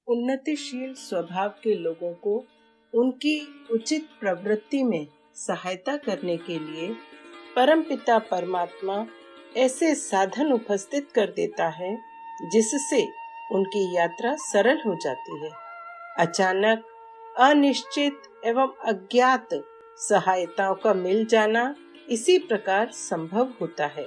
उन्नतिशील स्वभाव के लोगों को उनकी उचित प्रवृत्ति में सहायता करने के लिए परमपिता परमात्मा ऐसे साधन उपस्थित कर देता है जिससे उनकी यात्रा सरल हो जाती है। अचानक, अनिश्चित एवं अज्ञात सहायताओं का मिल जाना इसी प्रकार संभव होता है।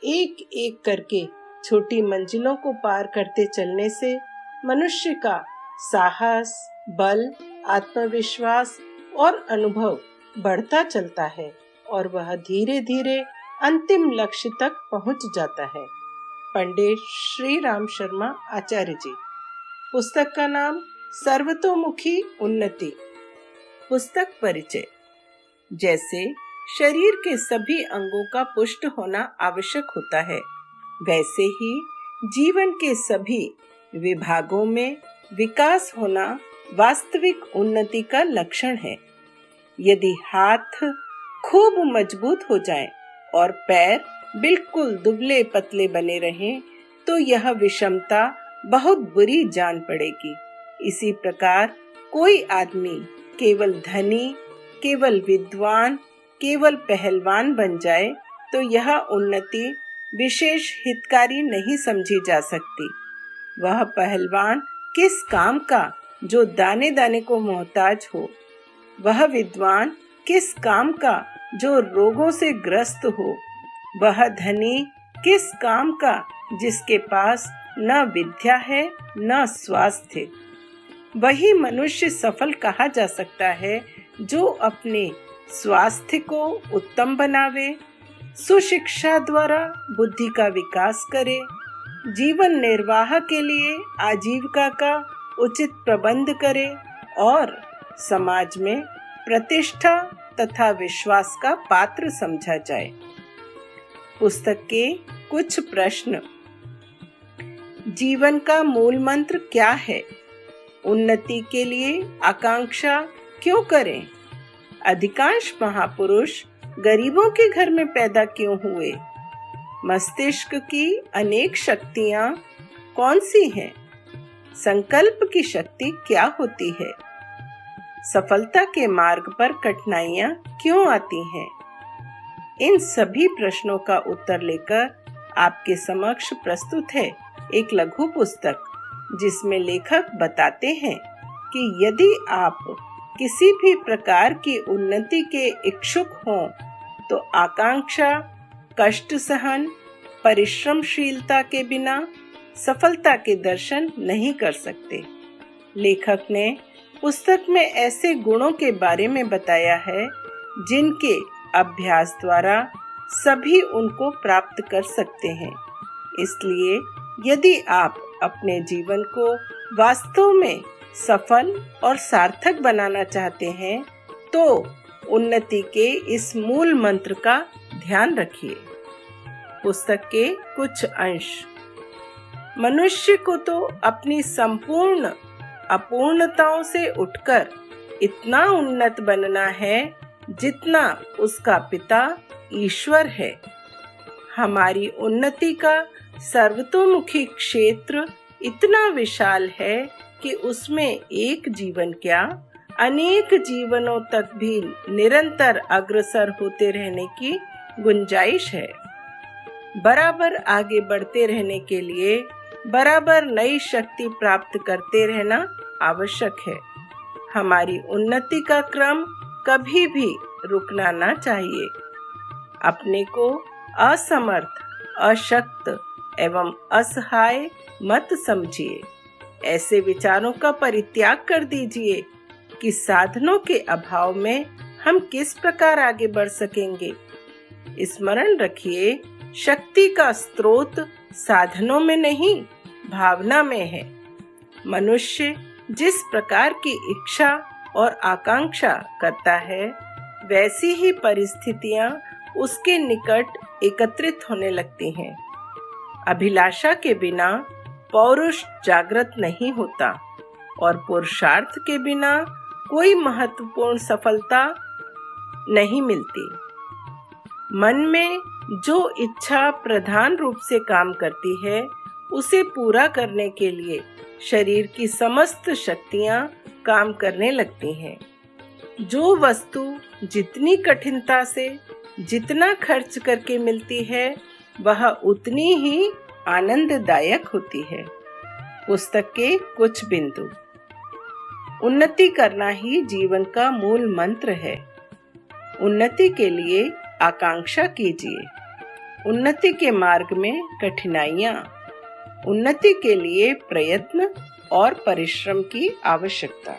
एक एक करके छोटी मंजिलों को पार करते चलने से मनुष्य का साहस, बल, आत्मविश्वास और अनुभव बढ़ता चलता है और वह धीरे धीरे अंतिम लक्ष्य तक पहुंच जाता है। पंडित श्री राम शर्मा आचार्य जी। पुस्तक का नाम सर्वतोमुखी उन्नति। पुस्तक परिचय। जैसे शरीर के सभी अंगों का पुष्ट होना आवश्यक होता है, वैसे ही जीवन के सभी विभागों में विकास होना वास्तविक उन्नति का लक्षण है। यदि हाथ खूब मजबूत हो जाएं और पैर बिल्कुल दुबले पतले बने रहें, तो यह विषमता बहुत बुरी जान पड़ेगी। इसी प्रकार कोई आदमी केवल धनी, केवल विद्वान, केवल पहलवान बन जाए तो यह उन्नति विशेष हितकारी नहीं समझी जा सकती। वह पहलवान किस काम का जो दाने दाने को मोहताज हो, वह विद्वान किस काम का जो रोगों से ग्रस्त हो, वह धनी किस काम का जिसके पास न विद्या है न स्वास्थ्य। वही मनुष्य सफल कहा जा सकता है जो अपने स्वास्थ्य को उत्तम बनावे, सुशिक्षा द्वारा बुद्धि का विकास करे, जीवन निर्वाह के लिए आजीविका का उचित प्रबंध करे और समाज में प्रतिष्ठा तथा विश्वास का पात्र समझा जाए। पुस्तक के कुछ प्रश्न। जीवन का मूल मंत्र क्या है? उन्नति के लिए आकांक्षा क्यों करें? अधिकांश महापुरुष गरीबों के घर में पैदा क्यों हुए? मस्तिष्क की अनेक शक्तियां कौन सी हैं? संकल्प की शक्ति क्या होती है? सफलता के मार्ग पर कठिनाइयां क्यों आती हैं? इन सभी प्रश्नों का उत्तर लेकर आपके समक्ष प्रस्तुत है एक लघु पुस्तक, जिसमें लेखक बताते हैं कि यदि आप किसी भी प्रकार की उन्नति के इच्छुक हों तो आकांक्षा, कष्ट सहन, परिश्रमशीलता के बिना सफलता के दर्शन नहीं कर सकते। लेखक ने पुस्तक में ऐसे गुणों के बारे में बताया है जिनके अभ्यास द्वारा सभी उनको प्राप्त कर सकते हैं। इसलिए यदि आप अपने जीवन को वास्तव में सफल और सार्थक बनाना चाहते हैं तो उन्नति के इस मूल मंत्र का ध्यान रखिए। पुस्तक के कुछ अंश। मनुष्य को तो अपनी संपूर्ण अपूर्णताओं से उठकर इतना उन्नत बनना है जितना उसका पिता ईश्वर है। हमारी उन्नति का सर्वतोमुखी क्षेत्र इतना विशाल है कि उसमें एक जीवन क्या अनेक जीवनों तक भी निरंतर अग्रसर होते रहने की गुंजाइश है। बराबर आगे बढ़ते रहने के लिए बराबर नई शक्ति प्राप्त करते रहना आवश्यक है। हमारी उन्नति का क्रम कभी भी रुकना ना चाहिए। अपने को असमर्थ, अशक्त एवं असहाय मत समझिए। ऐसे विचारों का परित्याग कर दीजिए कि साधनों के अभाव में हम किस प्रकार आगे बढ़ सकेंगे। स्मरण रखिए, शक्ति का स्रोत साधनों में नहीं, भावना में है। मनुष्य जिस प्रकार की इच्छा और आकांक्षा करता है, वैसी ही परिस्थितियां उसके निकट एकत्रित होने लगती हैं। अभिलाषा के बिना पौरुष जागृत नहीं होता और पुरुषार्थ के बिना कोई महत्वपूर्ण सफलता नहीं मिलती। मन में जो इच्छा प्रधान रूप से काम करती है, उसे पूरा करने के लिए शरीर की समस्त शक्तियां काम करने लगती हैं। जो वस्तु जितनी कठिनता से जितना खर्च करके मिलती है वह उतनी ही आनंददायक होती है। पुस्तक के कुछ बिंदु। उन्नति करना ही जीवन का मूल मंत्र है। उन्नति के लिए आकांक्षा कीजिए। उन्नति के मार्ग में कठिनाइयाँ। उन्नति के लिए प्रयत्न और परिश्रम की आवश्यकता।